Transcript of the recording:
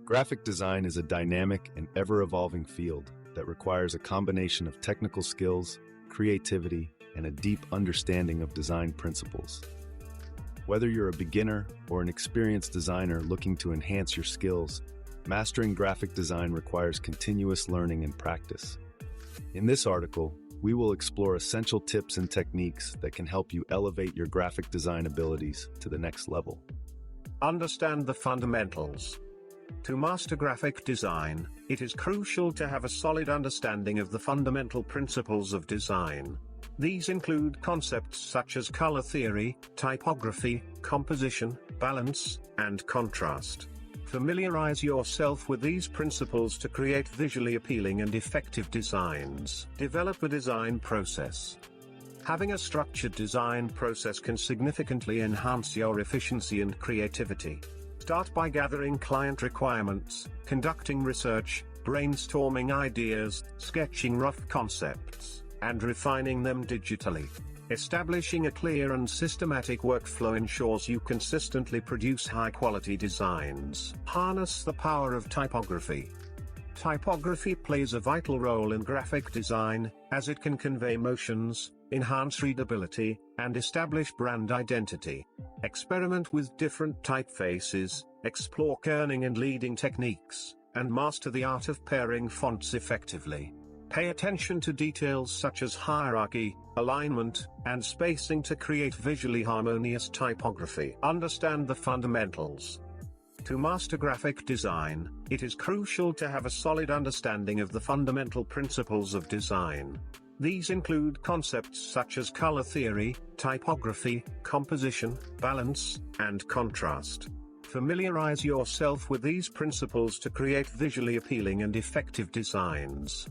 Graphic design is a dynamic and ever-evolving field that requires a combination of technical skills, creativity, and a deep understanding of design principles. Whether you're a beginner or an experienced designer looking to enhance your skills, mastering graphic design requires continuous learning and practice. In this article, we will explore essential tips and techniques that can help you elevate your graphic design abilities to the next level. Understand the fundamentals. To master graphic design, it is crucial to have a solid understanding of the fundamental principles of design. These include concepts such as color theory, typography, composition, balance, and contrast. Familiarize yourself with these principles to create visually appealing and effective designs. Develop a design process. Having a structured design process can significantly enhance your efficiency and creativity. Start by gathering client requirements, conducting research, brainstorming ideas, sketching rough concepts, and refining them digitally. Establishing a clear and systematic workflow ensures you consistently produce high-quality designs. Harness the power of typography. Typography plays a vital role in graphic design, as it can convey emotions, enhance readability, and establish brand identity. Experiment with different typefaces, explore kerning and leading techniques, and master the art of pairing fonts effectively. Pay attention to details such as hierarchy, alignment, and spacing to create visually harmonious typography. Understand the fundamentals. To master graphic design, it is crucial to have a solid understanding of the fundamental principles of design. These include concepts such as color theory, typography, composition, balance, and contrast. Familiarize yourself with these principles to create visually appealing and effective designs.